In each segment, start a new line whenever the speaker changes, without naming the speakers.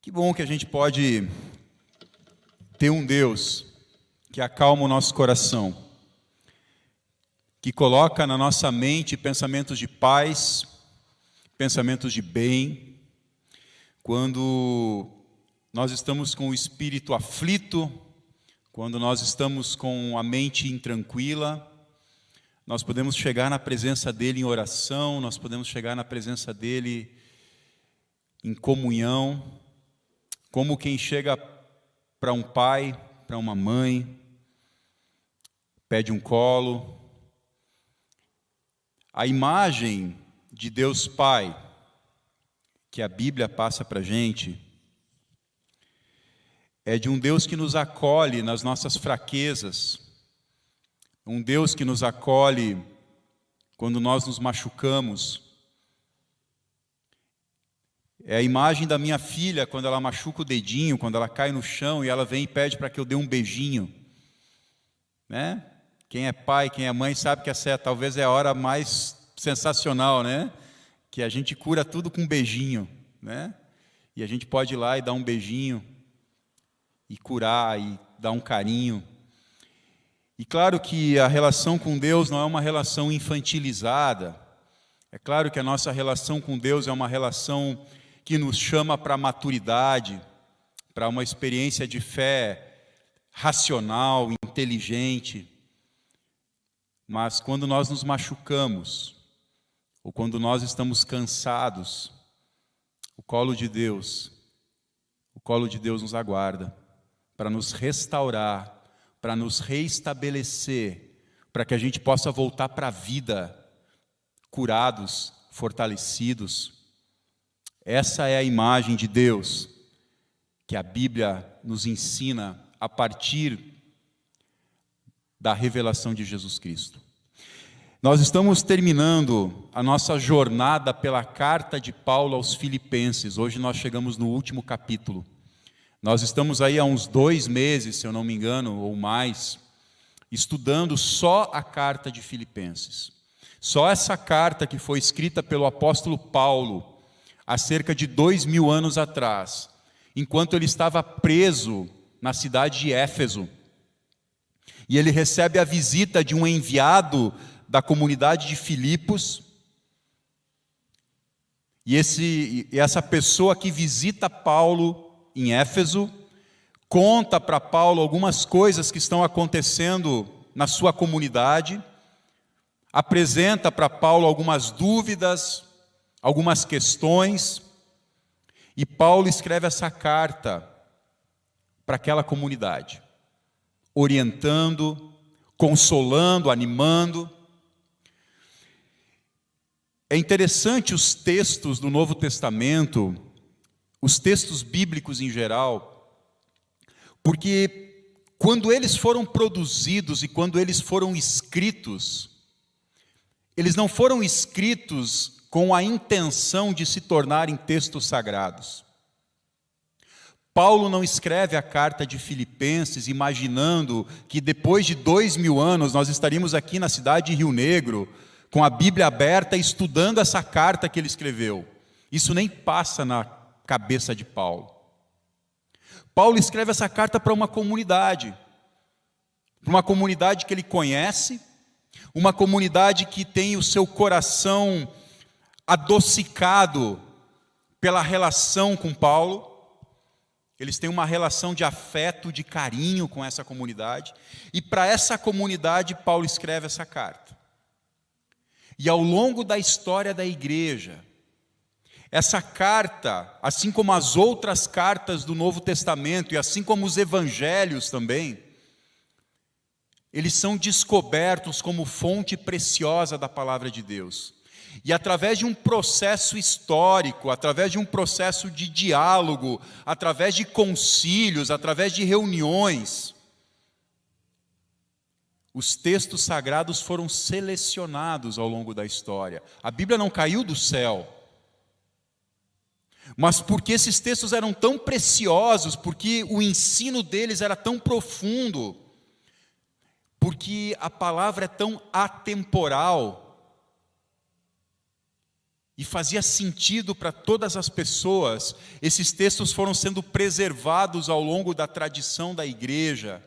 Que bom que a gente pode ter um Deus que acalma o nosso coração, que coloca na nossa mente pensamentos de paz, pensamentos de bem. Quando nós estamos com o espírito aflito, quando nós estamos com a mente intranquila, nós podemos chegar na presença dele em oração, nós podemos chegar na presença dele em comunhão, como quem chega para um pai, para uma mãe, pede um colo. A imagem de Deus Pai, que a Bíblia passa para a gente, é de um Deus que nos acolhe nas nossas fraquezas, um Deus que nos acolhe quando nós nos machucamos. É a imagem da minha filha quando ela machuca o dedinho, quando ela cai no chão e ela vem e pede para que eu dê um beijinho, né? Quem é pai, quem é mãe sabe que essa talvez é a hora mais sensacional, né? Que a gente cura tudo com um beijinho, né? E a gente pode ir lá e dar um beijinho e curar e dar um carinho. E claro que a relação com Deus não é uma relação infantilizada. É claro que a nossa relação com Deus é uma relação que nos chama para a maturidade, para uma experiência de fé racional, inteligente. Mas quando nós nos machucamos, ou quando nós estamos cansados, o colo de Deus nos aguarda para nos restaurar, para nos reestabelecer, para que a gente possa voltar para a vida, curados, fortalecidos. Essa é a imagem de Deus que a Bíblia nos ensina a partir da revelação de Jesus Cristo. Nós estamos terminando a nossa jornada pela carta de Paulo aos Filipenses. Hoje nós chegamos no último capítulo. Nós estamos aí há uns 2 meses, se eu não me engano, ou mais, estudando só a carta de Filipenses. Só essa carta que foi escrita pelo apóstolo Paulo há cerca de 2000 anos atrás, enquanto ele estava preso na cidade de Éfeso. E ele recebe a visita de um enviado da comunidade de Filipos. E essa pessoa que visita Paulo em Éfeso conta para Paulo algumas coisas que estão acontecendo na sua comunidade, apresenta para Paulo algumas dúvidas, algumas questões, e Paulo escreve essa carta para aquela comunidade, orientando, consolando, animando. É interessante os textos do Novo Testamento, os textos bíblicos em geral, porque quando eles foram produzidos e quando eles foram escritos, eles não foram escritos com a intenção de se tornarem textos sagrados. Paulo não escreve a carta de Filipenses imaginando que depois de 2000 anos nós estaríamos aqui na cidade de Rio Negro, com a Bíblia aberta, estudando essa carta que ele escreveu. Isso nem passa na cabeça de Paulo. Paulo escreve essa carta para uma comunidade que ele conhece, uma comunidade que tem o seu coração adocicado pela relação com Paulo. Eles têm uma relação de afeto, de carinho com essa comunidade. E para essa comunidade, Paulo escreve essa carta. E ao longo da história da igreja, essa carta, assim como as outras cartas do Novo Testamento, e assim como os evangelhos também, eles são descobertos como fonte preciosa da palavra de Deus. E através de um processo histórico, através de um processo de diálogo, através de concílios, através de reuniões, os textos sagrados foram selecionados ao longo da história. A Bíblia não caiu do céu. Mas porque esses textos eram tão preciosos, porque o ensino deles era tão profundo, porque a palavra é tão atemporal, e fazia sentido para todas as pessoas. Esses textos foram sendo preservados ao longo da tradição da igreja,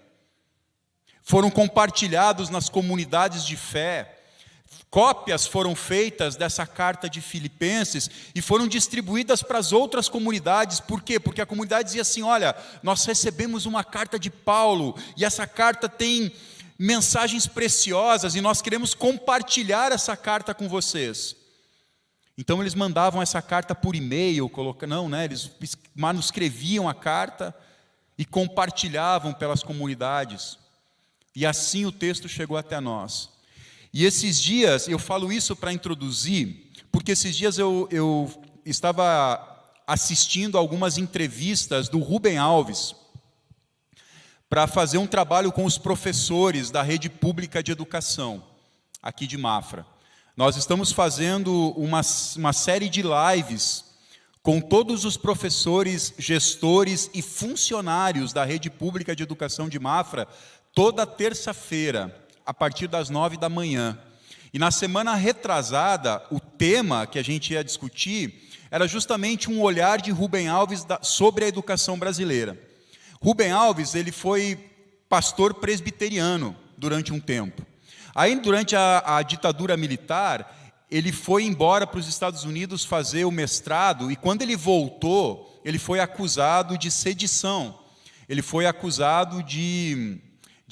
foram compartilhados nas comunidades de fé, cópias foram feitas dessa carta de Filipenses e foram distribuídas para as outras comunidades. Por quê? Porque a comunidade dizia assim: olha, nós recebemos uma carta de Paulo, e essa carta tem mensagens preciosas, e nós queremos compartilhar essa carta com vocês. Então eles mandavam essa carta por e-mail, eles manuscreviam a carta e compartilhavam pelas comunidades. E assim o texto chegou até nós. E esses dias, eu falo isso para introduzir, porque esses dias eu estava assistindo algumas entrevistas do Rubem Alves, para fazer um trabalho com os professores da rede pública de educação, aqui de Mafra. Nós estamos fazendo uma série de lives com todos os professores, gestores e funcionários da rede pública de educação de Mafra, toda terça-feira, a partir das 9 da manhã. E na semana retrasada, o tema que a gente ia discutir era justamente um olhar de Rubem Alves sobre a educação brasileira. Rubem Alves, ele foi pastor presbiteriano durante um tempo. Aí, durante a ditadura militar, ele foi embora para os Estados Unidos fazer o mestrado, e quando ele voltou, ele foi acusado de sedição. Ele foi acusado de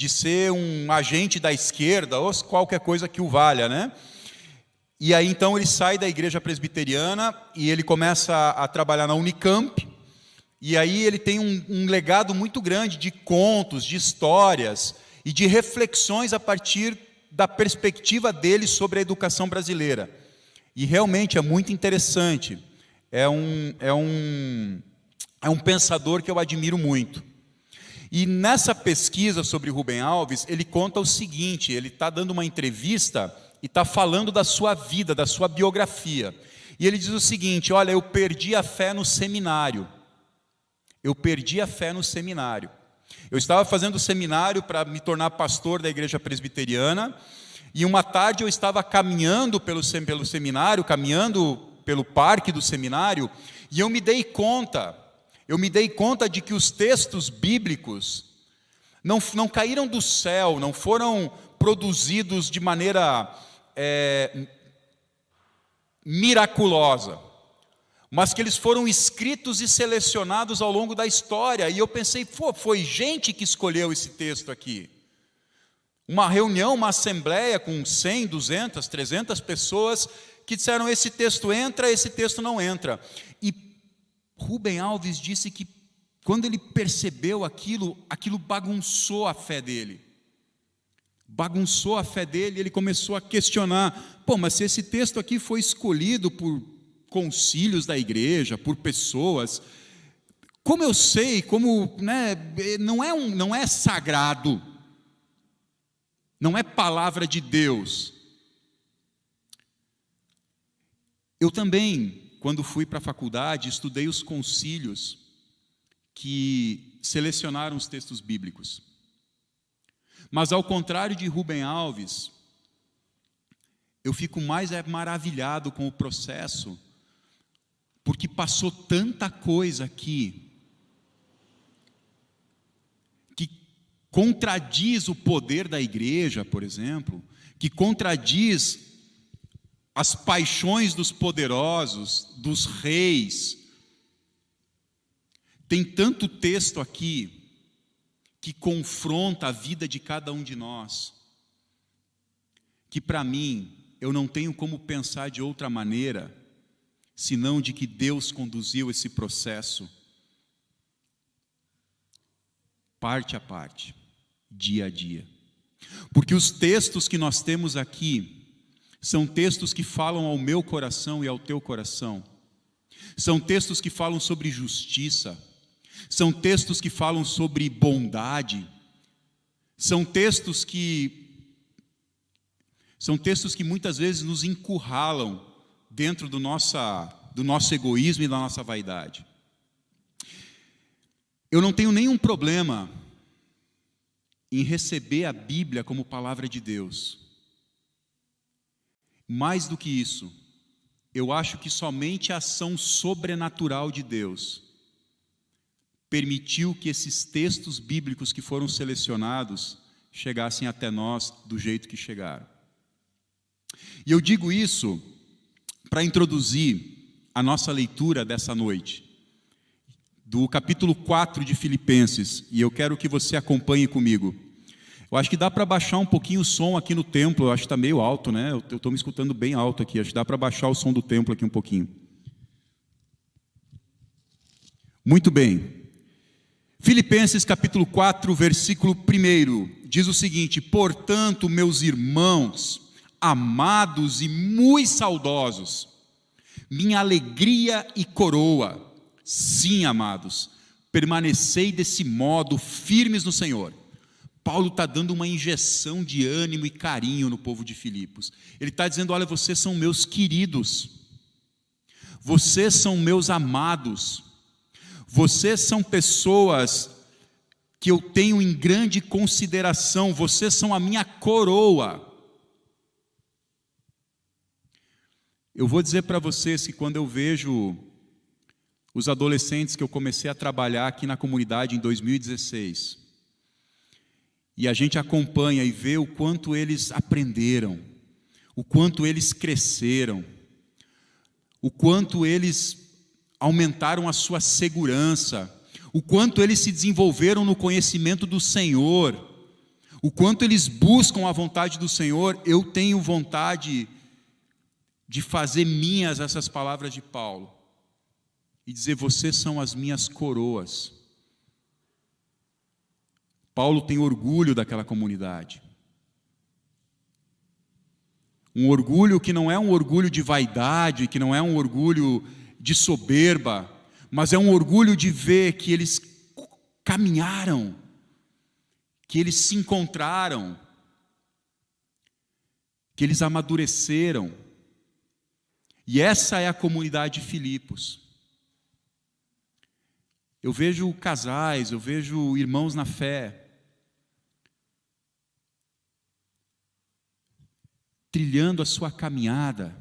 ser um agente da esquerda, ou qualquer coisa que o valha, né? E aí, então, ele sai da igreja presbiteriana e ele começa a trabalhar na Unicamp. E aí ele tem um legado muito grande de contos, de histórias e de reflexões a partir da perspectiva dele sobre a educação brasileira. E realmente é muito interessante. É um pensador que eu admiro muito. E nessa pesquisa sobre Rubem Alves, ele conta o seguinte: ele está dando uma entrevista e está falando da sua vida, da sua biografia. E ele diz o seguinte: olha, eu perdi a fé no seminário. Eu perdi a fé no seminário. Eu estava fazendo seminário para me tornar pastor da igreja presbiteriana, e uma tarde eu estava caminhando pelo seminário, caminhando pelo parque do seminário, e eu me dei conta de que os textos bíblicos não caíram do céu, não foram produzidos de maneira miraculosa, mas que eles foram escritos e selecionados ao longo da história. E eu pensei, foi gente que escolheu esse texto aqui. Uma reunião, uma assembleia com 100, 200, 300 pessoas que disseram: esse texto entra, esse texto não entra. E Rubem Alves disse que quando ele percebeu aquilo bagunçou a fé dele. Bagunçou a fé dele, ele começou a questionar: mas se esse texto aqui foi escolhido por concílios da igreja, por pessoas, como eu sei, não é sagrado, não é palavra de Deus. Eu também, quando fui para a faculdade, estudei os concílios que selecionaram os textos bíblicos. Mas ao contrário de Rubem Alves, eu fico mais maravilhado com o processo, porque passou tanta coisa aqui que contradiz o poder da igreja, por exemplo, que contradiz as paixões dos poderosos, dos reis. Tem tanto texto aqui que confronta a vida de cada um de nós, que para mim, eu não tenho como pensar de outra maneira, senão de que Deus conduziu esse processo, parte a parte, dia a dia. Porque os textos que nós temos aqui, são textos que falam ao meu coração e ao teu coração. São textos que falam sobre justiça. São textos que falam sobre bondade. São textos que muitas vezes nos encurralam dentro do nosso egoísmo e da nossa vaidade. Eu não tenho nenhum problema em receber a Bíblia como palavra de Deus. Mais do que isso, eu acho que somente a ação sobrenatural de Deus permitiu que esses textos bíblicos que foram selecionados chegassem até nós do jeito que chegaram. E eu digo isso para introduzir a nossa leitura dessa noite, do capítulo 4 de Filipenses, e eu quero que você acompanhe comigo. Eu acho que dá para baixar um pouquinho o som aqui no templo, eu acho que está meio alto, né? Eu estou me escutando bem alto aqui, acho que dá para baixar o som do templo aqui um pouquinho. Muito bem. Filipenses capítulo 4, versículo 1, diz o seguinte: portanto, meus irmãos, amados e muito saudosos, minha alegria e coroa, sim, amados, permanecei desse modo firmes no Senhor. Paulo está dando uma injeção de ânimo e carinho no povo de Filipos. Ele está dizendo: olha, vocês são meus queridos, vocês são meus amados, vocês são pessoas que eu tenho em grande consideração, vocês são a minha coroa. Eu vou dizer para vocês que quando eu vejo os adolescentes que eu comecei a trabalhar aqui na comunidade em 2016, e a gente acompanha e vê o quanto eles aprenderam, o quanto eles cresceram, o quanto eles aumentaram a sua segurança, o quanto eles se desenvolveram no conhecimento do Senhor, o quanto eles buscam a vontade do Senhor, eu tenho vontade de fazer minhas essas palavras de Paulo e dizer: vocês são as minhas coroas. Paulo tem orgulho daquela comunidade. Um orgulho que não é um orgulho de vaidade, que não é um orgulho de soberba, mas é um orgulho de ver que eles caminharam, que eles se encontraram, que eles amadureceram. E essa é a comunidade de Filipos. Eu vejo casais, eu vejo irmãos na fé, trilhando a sua caminhada,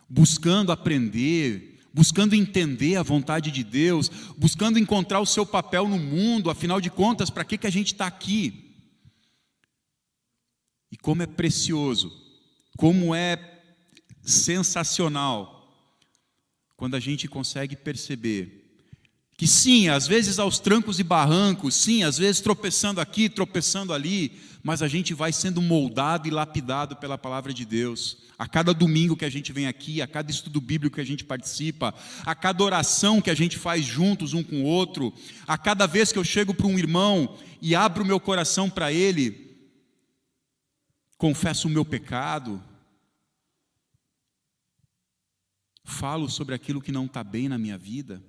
buscando aprender, buscando entender a vontade de Deus, buscando encontrar o seu papel no mundo. Afinal de contas, para que a gente está aqui? E como é precioso, como é sensacional quando a gente consegue perceber que sim, às vezes aos trancos e barrancos, sim, às vezes tropeçando aqui, tropeçando ali, mas a gente vai sendo moldado e lapidado pela palavra de Deus. A cada domingo que a gente vem aqui, a cada estudo bíblico que a gente participa, a cada oração que a gente faz juntos um com o outro, a cada vez que eu chego para um irmão e abro o meu coração para ele, confesso o meu pecado, falo sobre aquilo que não está bem na minha vida.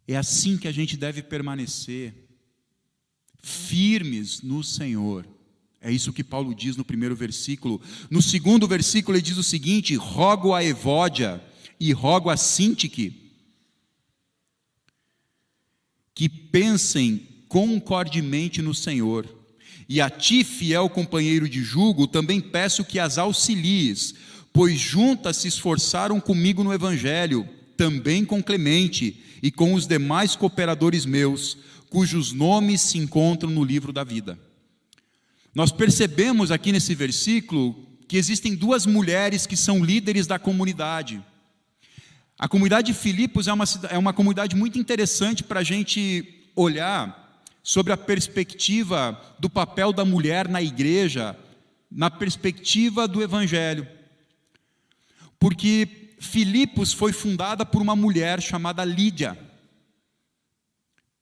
É assim que a gente deve permanecer, firmes no Senhor. É isso que Paulo diz no primeiro versículo. No segundo versículo ele diz o seguinte: rogo a Evódia e rogo a Sintique que pensem concordemente no Senhor. E a ti, fiel companheiro de jugo, também peço que as auxilies, pois juntas se esforçaram comigo no Evangelho, também com Clemente e com os demais cooperadores meus, cujos nomes se encontram no livro da vida. Nós percebemos aqui nesse versículo que existem duas mulheres que são líderes da comunidade. A comunidade de Filipos é uma comunidade muito interessante para a gente olhar sobre a perspectiva do papel da mulher na igreja, na perspectiva do Evangelho. Porque Filipos foi fundada por uma mulher chamada Lídia.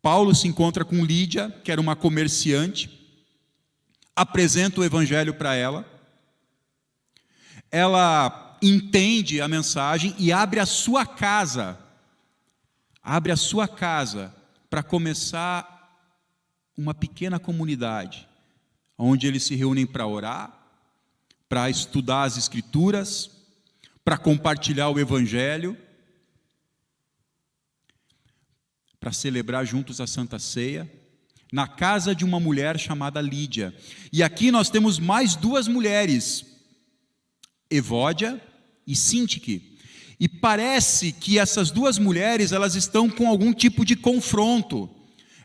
Paulo se encontra com Lídia, que era uma comerciante, apresenta o Evangelho para ela. Ela entende a mensagem e abre a sua casa para começar uma pequena comunidade, onde eles se reúnem para orar, para estudar as Escrituras, para compartilhar o Evangelho, para celebrar juntos a Santa Ceia, na casa de uma mulher chamada Lídia. E aqui nós temos mais duas mulheres Evódia e Sintique. E parece que essas duas mulheres, elas estão com algum tipo de confronto,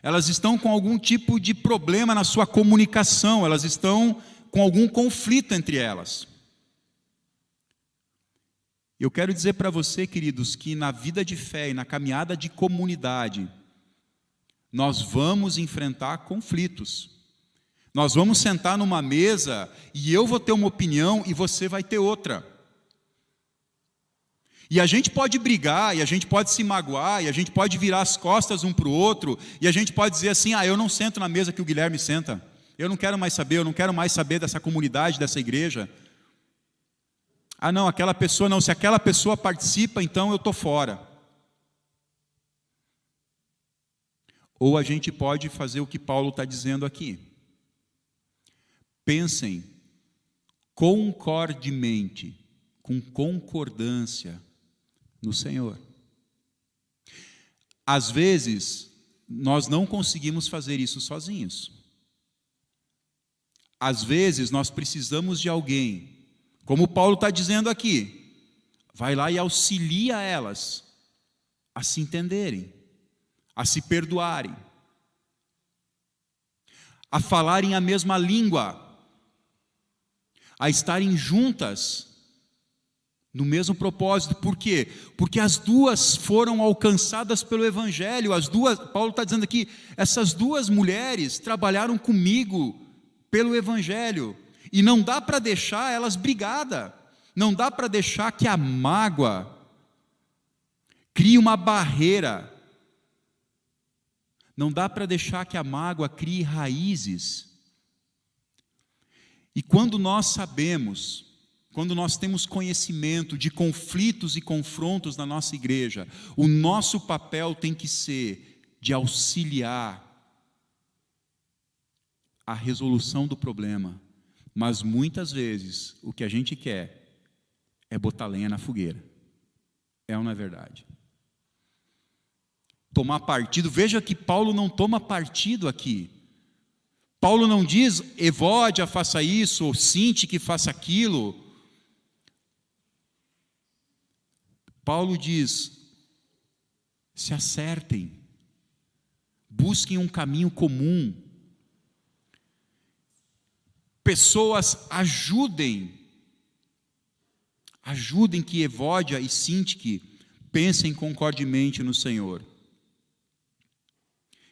elas estão com algum tipo de problema na sua comunicação, elas estão com algum conflito entre elas. Eu quero dizer para você, queridos, que na vida de fé e na caminhada de comunidade, nós vamos enfrentar conflitos. Nós vamos sentar numa mesa e eu vou ter uma opinião e você vai ter outra. E a gente pode brigar, e a gente pode se magoar, e a gente pode virar as costas um para o outro, e a gente pode dizer assim, eu não sento na mesa que o Guilherme senta, eu não quero mais saber, eu não quero mais saber dessa comunidade, dessa igreja. Não, aquela pessoa não, se aquela pessoa participa, então eu estou fora. Ou a gente pode fazer o que Paulo está dizendo aqui. Pensem concordemente, com concordância no Senhor. Às vezes, nós não conseguimos fazer isso sozinhos. Às vezes, nós precisamos de alguém, como Paulo está dizendo aqui, vai lá e auxilia elas a se entenderem, a se perdoarem, a falarem a mesma língua, a estarem juntas no mesmo propósito. Por quê? Porque as duas foram alcançadas pelo Evangelho. Paulo está dizendo aqui, essas duas mulheres trabalharam comigo pelo Evangelho. E não dá para deixar elas brigadas. Não dá para deixar que a mágoa crie uma barreira. Não dá para deixar que a mágoa crie raízes. E quando nós sabemos, quando nós temos conhecimento de conflitos e confrontos na nossa igreja, o nosso papel tem que ser de auxiliar a resolução do problema. Mas muitas vezes o que a gente quer é botar lenha na fogueira. É ou não é verdade? Tomar partido. Veja que Paulo não toma partido aqui. Paulo não diz, Evódia faça isso, ou Sintique faça aquilo. Paulo diz, se acertem, busquem um caminho comum. Pessoas ajudem que Evódia e Sintique pensem concordemente no Senhor.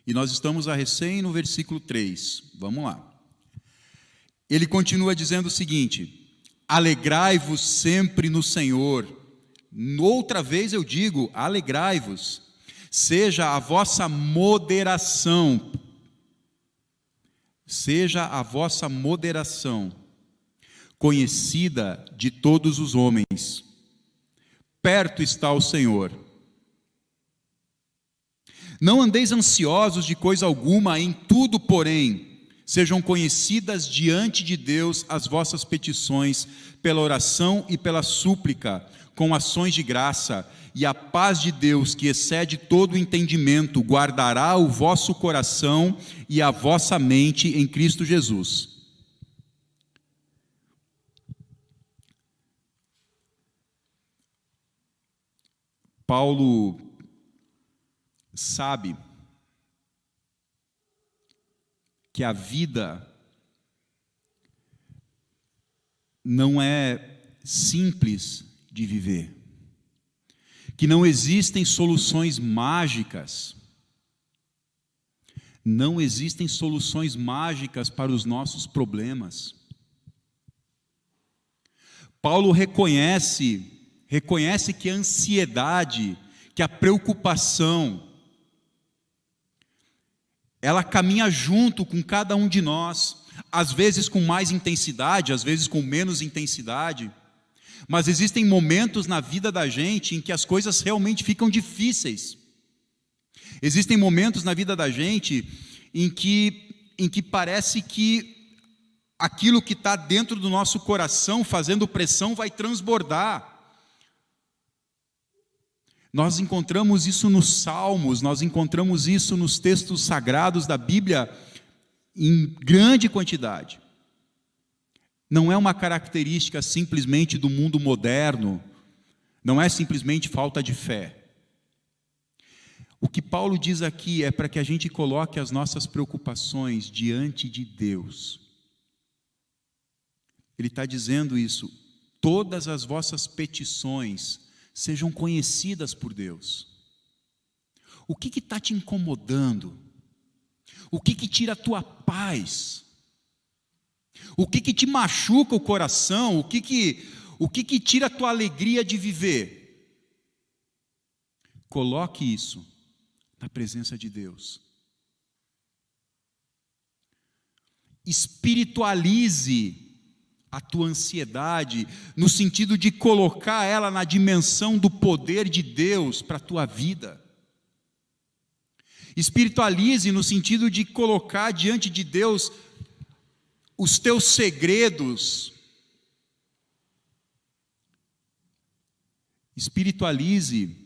E nós estamos a recém no versículo 3, vamos lá. Ele continua dizendo o seguinte, alegrai-vos sempre no Senhor. Outra vez eu digo, alegrai-vos, seja a vossa moderação conhecida de todos os homens. Perto está o Senhor. Não andeis ansiosos de coisa alguma, em tudo, porém, sejam conhecidas diante de Deus as vossas petições, pela oração e pela súplica, com ações de graça, e a paz de Deus, que excede todo o entendimento, guardará o vosso coração e a vossa mente em Cristo Jesus. Paulo sabe que a vida não é simples de viver, que não existem soluções mágicas, não existem soluções mágicas para os nossos problemas. Paulo reconhece que a ansiedade, que a preocupação, ela caminha junto com cada um de nós, às vezes com mais intensidade, às vezes com menos intensidade, mas existem momentos na vida da gente em que as coisas realmente ficam difíceis. Existem momentos na vida da gente em que parece que aquilo que está dentro do nosso coração, fazendo pressão, vai transbordar. Nós encontramos isso nos Salmos, nós encontramos isso nos textos sagrados da Bíblia em grande quantidade. Não é uma característica simplesmente do mundo moderno, não é simplesmente falta de fé. O que Paulo diz aqui é para que a gente coloque as nossas preocupações diante de Deus. Ele está dizendo isso: todas as vossas petições sejam conhecidas por Deus. O que está te incomodando? O que tira a tua paz? O que te machuca o coração? O que tira a tua alegria de viver? Coloque isso na presença de Deus. Espiritualize a tua ansiedade, no sentido de colocar ela na dimensão do poder de Deus para a tua vida. Espiritualize no sentido de colocar diante de Deus os teus segredos. Espiritualize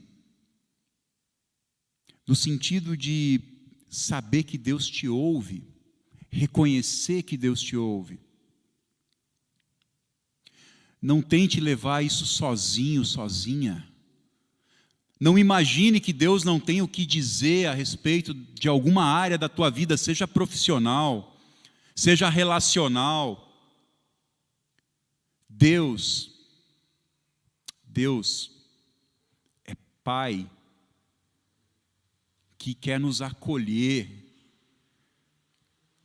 no sentido de saber que Deus te ouve, reconhecer que Deus te ouve. Não tente levar isso sozinho, sozinha. Não imagine que Deus não tem o que dizer a respeito de alguma área da tua vida, seja profissional, seja relacional. Deus é Pai que quer nos acolher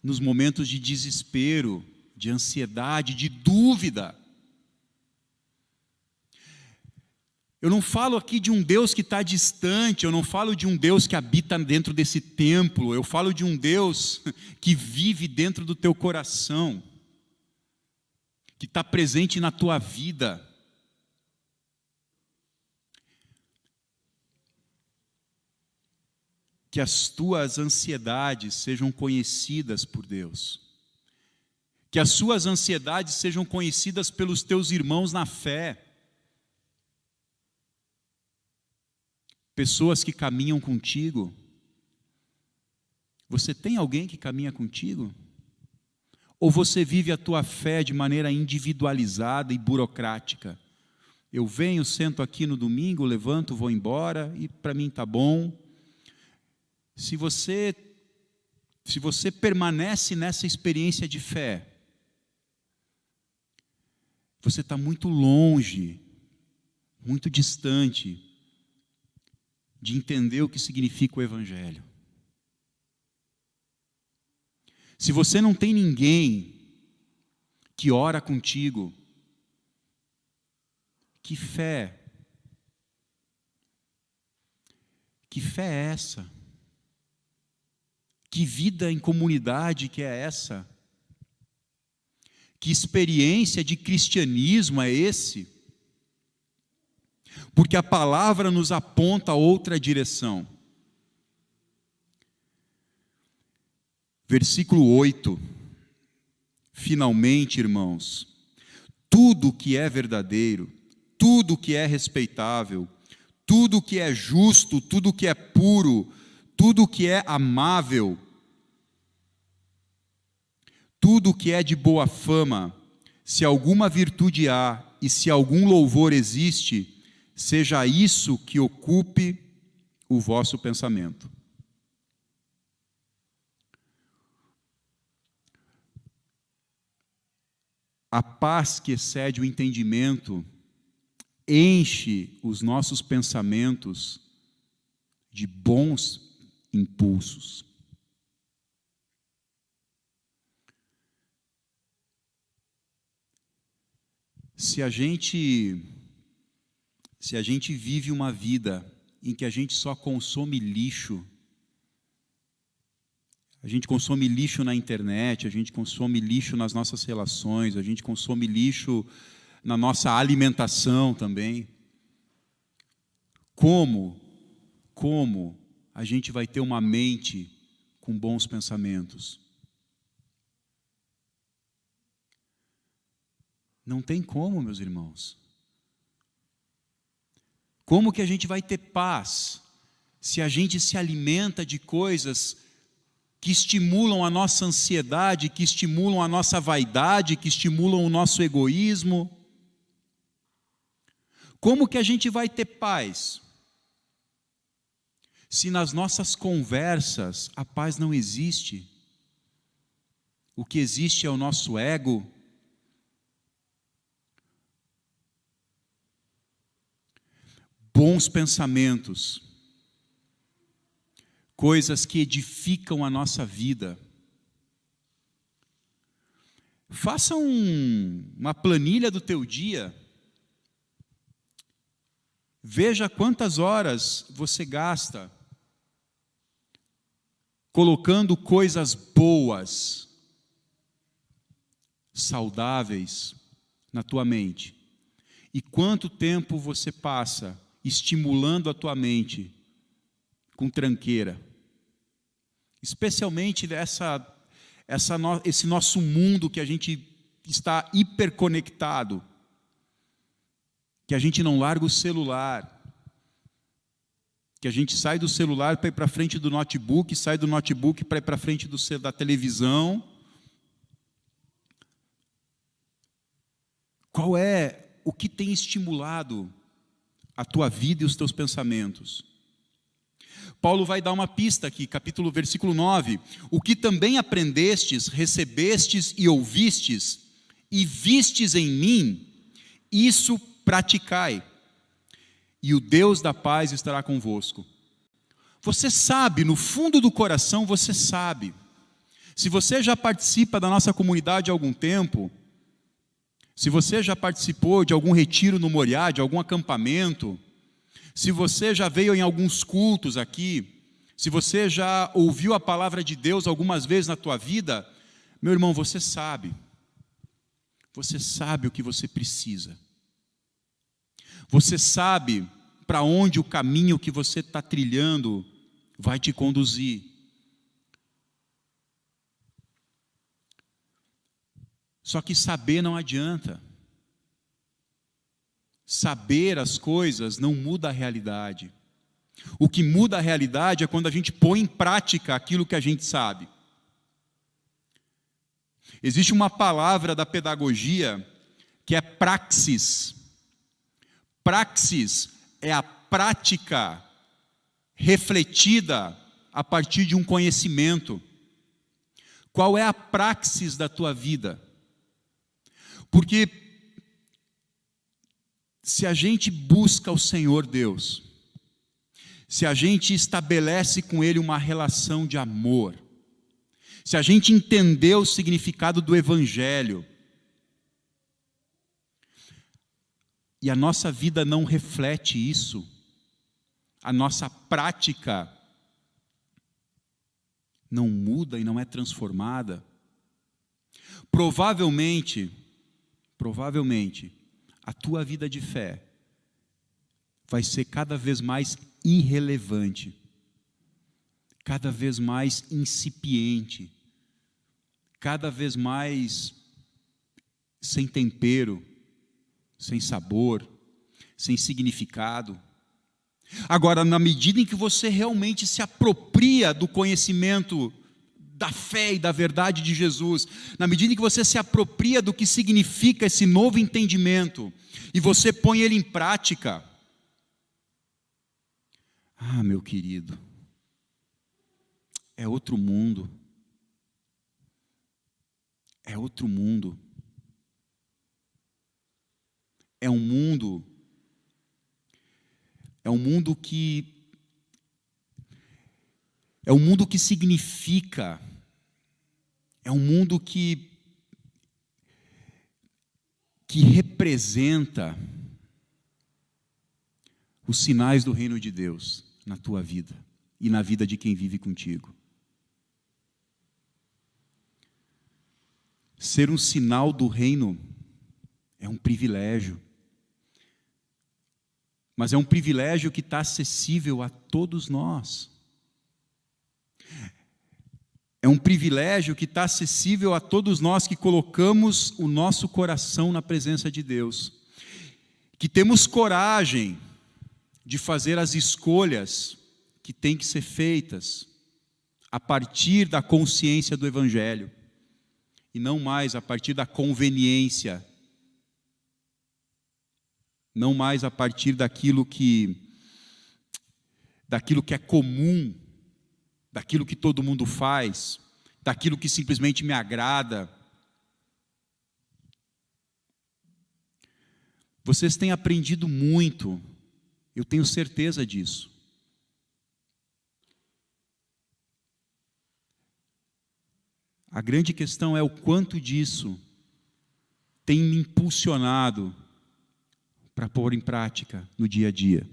nos momentos de desespero, de ansiedade, de dúvida. Eu não falo aqui de um Deus que está distante, eu não falo de um Deus que habita dentro desse templo, eu falo de um Deus que vive dentro do teu coração, que está presente na tua vida. Que as tuas ansiedades sejam conhecidas por Deus. Que as suas ansiedades sejam conhecidas pelos teus irmãos na fé. Pessoas que caminham contigo. Você tem alguém que caminha contigo? Ou você vive a tua fé de maneira individualizada e burocrática? Eu venho, sento aqui no domingo, levanto, vou embora e para mim está bom. Se você permanece nessa experiência de fé, você está muito longe, muito distante de entender o que significa o Evangelho. Se você não tem ninguém que ora contigo, que fé é essa? Que vida em comunidade que é essa? Que experiência de cristianismo é esse? Porque a palavra nos aponta a outra direção. Versículo 8. Finalmente, irmãos, tudo que é verdadeiro, tudo que é respeitável, tudo que é justo, tudo que é puro, tudo que é amável, tudo que é de boa fama, se alguma virtude há e se algum louvor existe, seja isso que ocupe o vosso pensamento. A paz que excede o entendimento enche os nossos pensamentos de bons impulsos. Se a gente vive uma vida em que a gente só consome lixo, a gente consome lixo na internet, a gente consome lixo nas nossas relações, a gente consome lixo na nossa alimentação também, como a gente vai ter uma mente com bons pensamentos? Não tem como, meus irmãos. Como que a gente vai ter paz se a gente se alimenta de coisas que estimulam a nossa ansiedade, que estimulam a nossa vaidade, que estimulam o nosso egoísmo. Como que a gente vai ter paz se nas nossas conversas a paz não existe? O que existe é o nosso ego. Bons pensamentos, coisas que edificam a nossa vida. Faça uma planilha do teu dia. Veja quantas horas você gasta colocando coisas boas, saudáveis na tua mente. E quanto tempo você passa estimulando a tua mente com tranqueira. Especialmente esse nosso mundo que a gente está hiperconectado, que a gente não larga o celular, que a gente sai do celular para ir para frente do notebook, sai do notebook para ir para frente da televisão. Qual é o que tem estimulado a tua vida e os teus pensamentos? Paulo vai dar uma pista aqui, versículo 9. O que também aprendestes, recebestes e ouvistes, e vistes em mim, isso praticai, e o Deus da paz estará convosco. Você sabe, no fundo do coração você sabe. Se você já participa da nossa comunidade há algum tempo, se você já participou de algum retiro no Moriá, de algum acampamento, se você já veio em alguns cultos aqui, se você já ouviu a palavra de Deus algumas vezes na tua vida, meu irmão, você sabe o que você precisa. Você sabe para onde o caminho que você está trilhando vai te conduzir. Só que saber não adianta. Saber as coisas não muda a realidade. O que muda a realidade é quando a gente põe em prática aquilo que a gente sabe. Existe uma palavra da pedagogia que é praxis. Praxis é a prática refletida a partir de um conhecimento. Qual é a praxis da tua vida? Porque se a gente busca o Senhor Deus, se a gente estabelece com Ele uma relação de amor, se a gente entender o significado do Evangelho, e a nossa vida não reflete isso, a nossa prática não muda e não é transformada, provavelmente, a tua vida de fé vai ser cada vez mais irrelevante, cada vez mais incipiente, cada vez mais sem tempero, sem sabor, sem significado. Agora, na medida em que você realmente se apropria do conhecimento da fé e da verdade de Jesus, na medida em que você se apropria do que significa esse novo entendimento, e você põe ele em prática, meu querido, é outro mundo. É outro mundo. É um mundo que significa, é um mundo que representa os sinais do reino de Deus na tua vida e na vida de quem vive contigo. Ser um sinal do reino é um privilégio, mas é um privilégio que está acessível a todos nós. É um privilégio que está acessível a todos nós que colocamos o nosso coração na presença de Deus, que temos coragem de fazer as escolhas que têm que ser feitas a partir da consciência do Evangelho, e não mais a partir da conveniência, não mais a partir daquilo que é comum, daquilo que todo mundo faz, daquilo que simplesmente me agrada. Vocês têm aprendido muito, eu tenho certeza disso. A grande questão é o quanto disso tem me impulsionado para pôr em prática no dia a dia.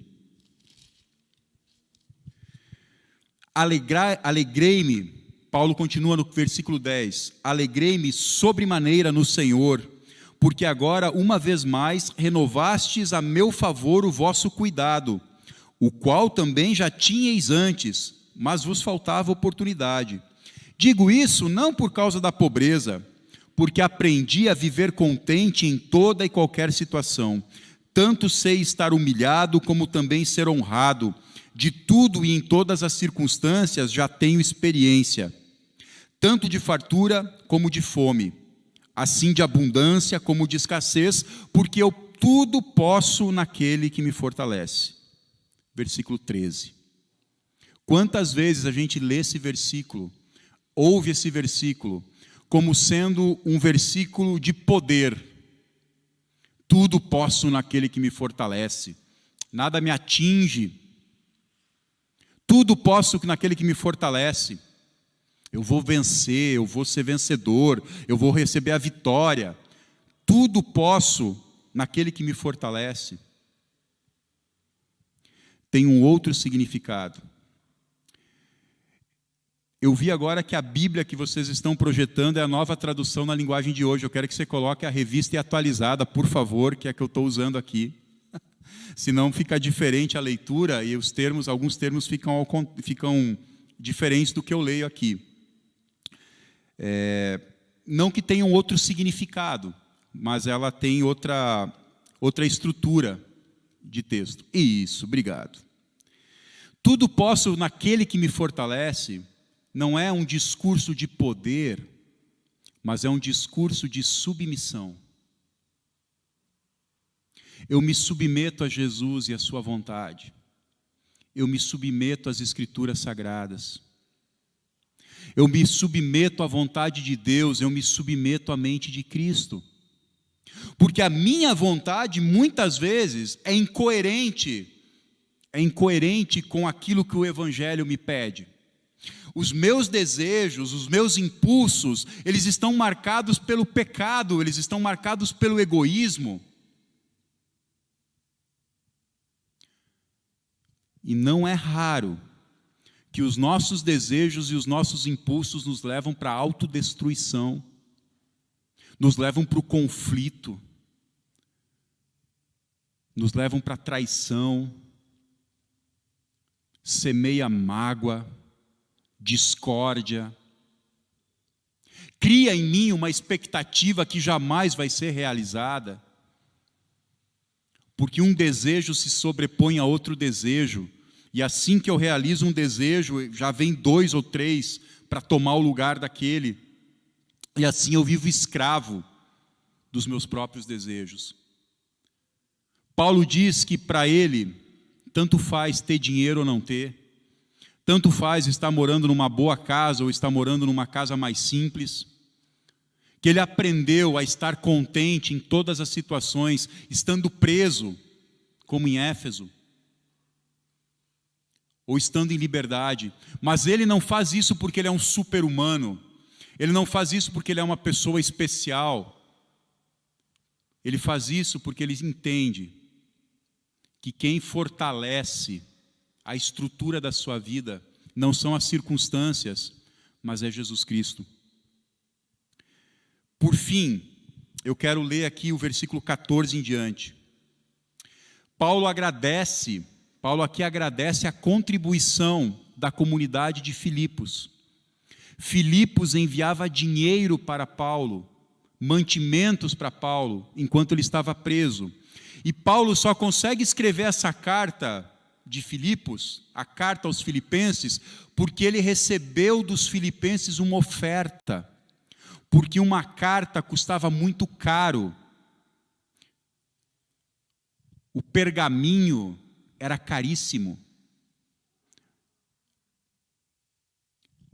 Alegrei-me, Paulo continua no versículo 10, alegrei-me sobremaneira no Senhor, porque agora, uma vez mais, renovastes a meu favor o vosso cuidado, o qual também já tinhais antes, mas vos faltava oportunidade. Digo isso não por causa da pobreza, porque aprendi a viver contente em toda e qualquer situação. Tanto sei estar humilhado, como também ser honrado. De tudo e em todas as circunstâncias já tenho experiência, tanto de fartura como de fome, assim de abundância como de escassez, porque eu tudo posso naquele que me fortalece. Versículo 13. Quantas vezes a gente lê esse versículo, ouve esse versículo, como sendo um versículo de poder. Tudo posso naquele que me fortalece, nada me atinge. Tudo posso naquele que me fortalece. Eu vou vencer, eu vou ser vencedor, eu vou receber a vitória. Tudo posso naquele que me fortalece. Tem um outro significado. Eu vi agora que a Bíblia que vocês estão projetando é a nova tradução na linguagem de hoje. Eu quero que você coloque a revista e atualizada, por favor, que é a que eu estou usando aqui. Senão fica diferente a leitura e alguns termos ficam diferentes do que eu leio aqui. Não que tenha um outro significado, mas ela tem outra estrutura de texto. Isso, obrigado. Tudo posso naquele que me fortalece não é um discurso de poder, mas é um discurso de submissão. Eu me submeto a Jesus e a sua vontade. Eu me submeto às Escrituras Sagradas. Eu me submeto à vontade de Deus, eu me submeto à mente de Cristo. Porque a minha vontade, muitas vezes, é incoerente com aquilo que o Evangelho me pede. Os meus desejos, os meus impulsos, eles estão marcados pelo pecado, eles estão marcados pelo egoísmo. E não é raro que os nossos desejos e os nossos impulsos nos levam para a autodestruição, nos levam para o conflito, nos levam para a traição, semeia mágoa, discórdia, cria em mim uma expectativa que jamais vai ser realizada, porque um desejo se sobrepõe a outro desejo, e assim que eu realizo um desejo, já vem 2 ou 3 para tomar o lugar daquele, e assim eu vivo escravo dos meus próprios desejos. Paulo diz que para ele, tanto faz ter dinheiro ou não ter, tanto faz estar morando numa boa casa ou estar morando numa casa mais simples, que ele aprendeu a estar contente em todas as situações, estando preso, como em Éfeso, ou estando em liberdade. Mas ele não faz isso porque ele é um super-humano, ele não faz isso porque ele é uma pessoa especial, ele faz isso porque ele entende que quem fortalece a estrutura da sua vida não são as circunstâncias, mas é Jesus Cristo. Por fim, eu quero ler aqui o versículo 14 em diante. Paulo aqui agradece a contribuição da comunidade de Filipos. Filipos enviava dinheiro para Paulo, mantimentos para Paulo, enquanto ele estava preso. E Paulo só consegue escrever essa carta de Filipos, a carta aos Filipenses, porque ele recebeu dos filipenses uma oferta, porque uma carta custava muito caro. O pergaminho era caríssimo.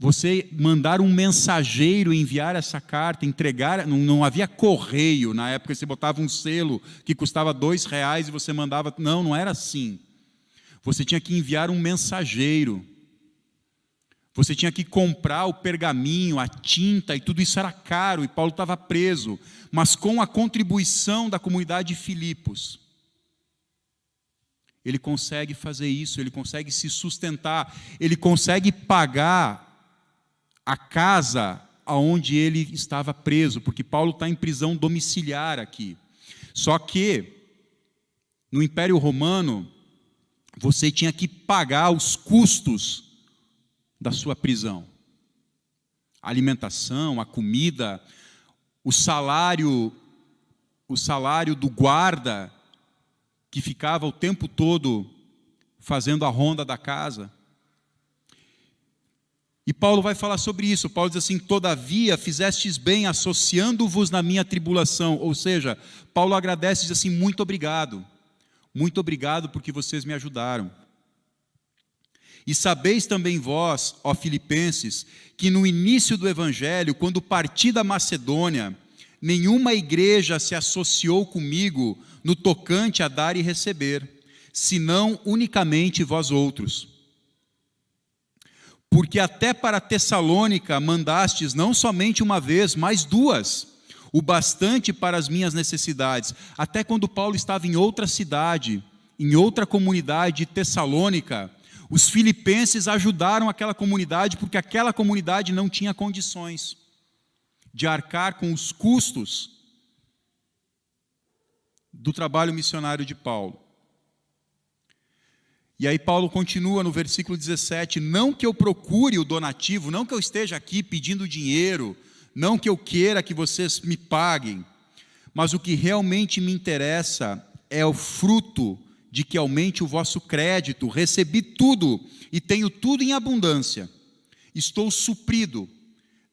Você mandar um mensageiro enviar essa carta, entregar, não havia correio, na época você botava um selo que custava R$2 e você mandava, não era assim. Você tinha que enviar um mensageiro, você tinha que comprar o pergaminho, a tinta, e tudo isso era caro, e Paulo estava preso, mas com a contribuição da comunidade de Filipos, ele consegue fazer isso, ele consegue se sustentar, ele consegue pagar a casa aonde ele estava preso, porque Paulo está em prisão domiciliar aqui. Só que, no Império Romano, você tinha que pagar os custos da sua prisão. A alimentação, a comida, o salário do guarda, que ficava o tempo todo fazendo a ronda da casa. E Paulo vai falar sobre isso. Paulo diz assim: todavia fizestes bem associando-vos na minha tribulação. Ou seja, Paulo agradece e diz assim: muito obrigado porque vocês me ajudaram. E sabeis também vós, ó Filipenses, que no início do Evangelho, quando parti da Macedônia, nenhuma igreja se associou comigo no tocante a dar e receber, senão unicamente vós outros. Porque até para Tessalônica mandastes não somente uma vez, mas duas, o bastante para as minhas necessidades. Até quando Paulo estava em outra cidade, em outra comunidade de Tessalônica, os filipenses ajudaram aquela comunidade, porque aquela comunidade não tinha condições de arcar com os custos do trabalho missionário de Paulo. E aí Paulo continua no versículo 17, não que eu procure o donativo, não que eu esteja aqui pedindo dinheiro, não que eu queira que vocês me paguem, mas o que realmente me interessa é o fruto de que aumente o vosso crédito. Recebi tudo e tenho tudo em abundância. Estou suprido,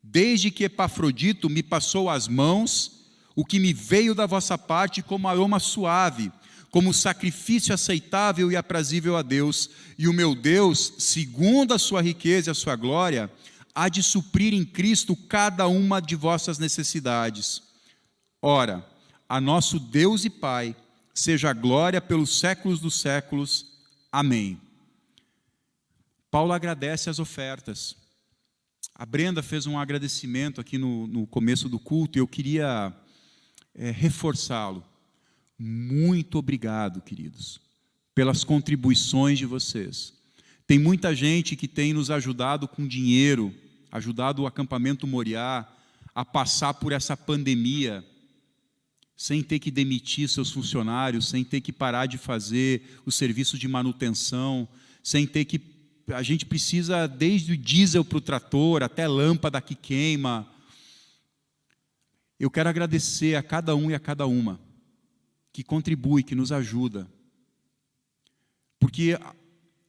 desde que Epafrodito me passou às mãos o que me veio da vossa parte como aroma suave, como sacrifício aceitável e aprazível a Deus, e o meu Deus, segundo a sua riqueza e a sua glória, há de suprir em Cristo cada uma de vossas necessidades. Ora, a nosso Deus e Pai, seja a glória pelos séculos dos séculos. Amém. Paulo agradece as ofertas. A Brenda fez um agradecimento aqui no começo do culto, e eu queria reforçá-lo. Muito obrigado, queridos, pelas contribuições de vocês. Tem muita gente que tem nos ajudado com dinheiro, ajudado o acampamento Moriá a passar por essa pandemia, sem ter que demitir seus funcionários, sem ter que parar de fazer o serviço de manutenção, sem ter que... A gente precisa desde o diesel para o trator, até lâmpada que queima. Eu quero agradecer a cada um e a cada uma que contribui, que nos ajuda. Porque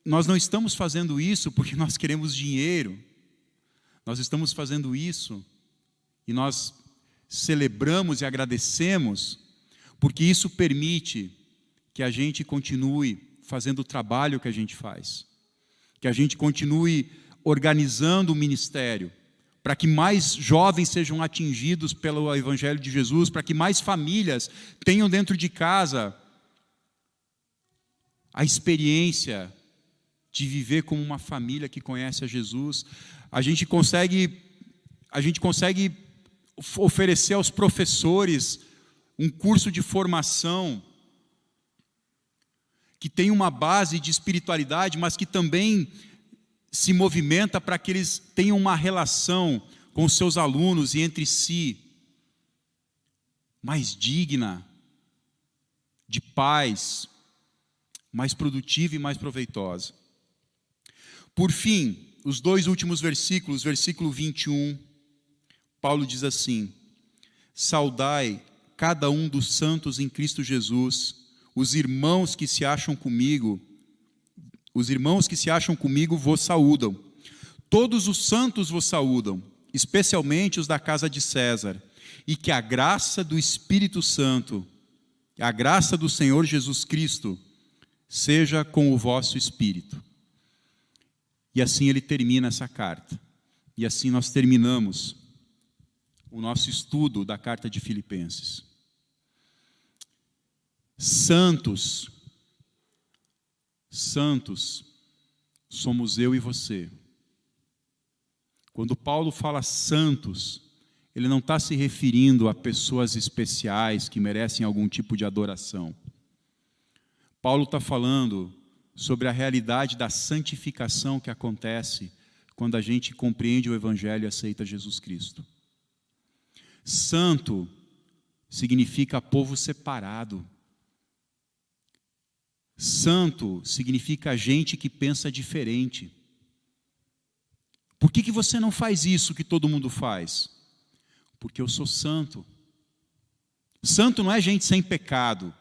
nós não estamos fazendo isso porque nós queremos dinheiro. Nós estamos fazendo isso e nós celebramos e agradecemos porque isso permite que a gente continue fazendo o trabalho que a gente faz. Que a gente continue organizando o ministério, para que mais jovens sejam atingidos pelo Evangelho de Jesus, para que mais famílias tenham dentro de casa a experiência de viver como uma família que conhece a Jesus. A gente consegue oferecer aos professores um curso de formação que tem uma base de espiritualidade, mas que também se movimenta para que eles tenham uma relação com os seus alunos e entre si mais digna, de paz, mais produtiva e mais proveitosa. Por fim, os dois últimos versículos, versículo 21, Paulo diz assim: saudai cada um dos santos em Cristo Jesus, os irmãos que se acham comigo, os irmãos que se acham comigo vos saúdam. Todos os santos vos saúdam, especialmente os da casa de César. E que a graça do Espírito Santo, a graça do Senhor Jesus Cristo, seja com o vosso espírito. E assim ele termina essa carta. E assim nós terminamos o nosso estudo da carta de Filipenses. Santos, somos eu e você. Quando Paulo fala santos, ele não está se referindo a pessoas especiais que merecem algum tipo de adoração. Paulo está falando sobre a realidade da santificação que acontece quando a gente compreende o Evangelho e aceita Jesus Cristo. Santo significa povo separado. Santo significa gente que pensa diferente. Por que você não faz isso que todo mundo faz? Porque eu sou santo. Santo não é gente sem pecado.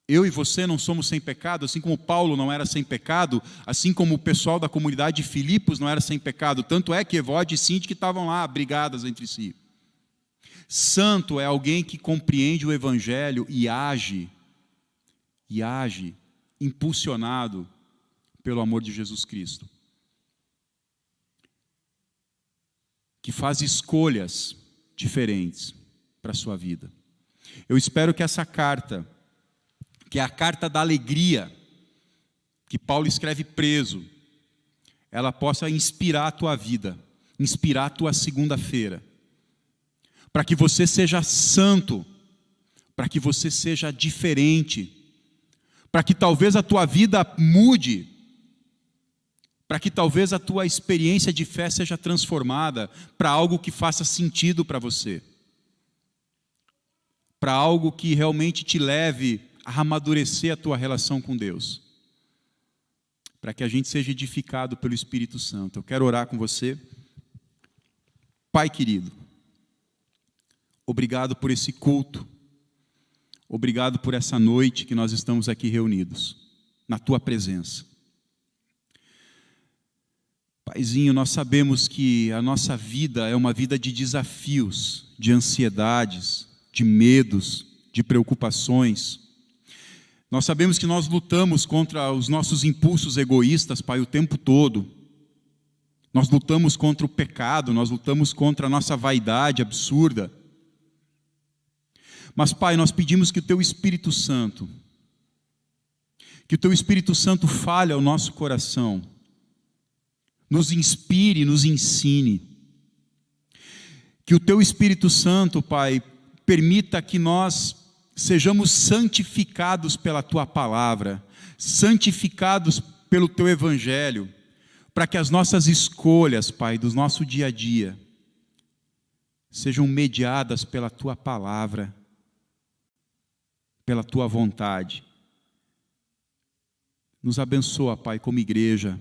Eu e você não somos sem pecado, assim como Paulo não era sem pecado, assim como o pessoal da comunidade de Filipos não era sem pecado. Tanto é que Evode e Sinti que estavam lá brigadas entre si. Santo é alguém que compreende o Evangelho e age impulsionado pelo amor de Jesus Cristo. Que faz escolhas diferentes para a sua vida. Eu espero que essa carta, que é a carta da alegria, que Paulo escreve preso, ela possa inspirar a tua vida, inspirar a tua segunda-feira, para que você seja santo, para que você seja diferente, para que talvez a tua vida mude, para que talvez a tua experiência de fé seja transformada para algo que faça sentido para você, para algo que realmente te leve a amadurecer a tua relação com Deus, para que a gente seja edificado pelo Espírito Santo. Eu quero orar com você. Pai querido, obrigado por esse culto, obrigado por essa noite que nós estamos aqui reunidos, na tua presença. Paizinho, nós sabemos que a nossa vida é uma vida de desafios, de ansiedades, de medos, de preocupações. Nós sabemos que nós lutamos contra os nossos impulsos egoístas, Pai, o tempo todo. Nós lutamos contra o pecado, nós lutamos contra a nossa vaidade absurda. Mas, Pai, nós pedimos que o Teu Espírito Santo fale ao nosso coração, nos inspire, nos ensine. Que o Teu Espírito Santo, Pai, permita que nós sejamos santificados pela Tua palavra, santificados pelo Teu Evangelho, para que as nossas escolhas, Pai, do nosso dia a dia, sejam mediadas pela Tua palavra, pela Tua vontade. Nos abençoa, Pai, como igreja,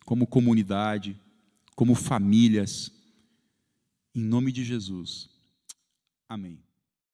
como comunidade, como famílias, em nome de Jesus. Amém.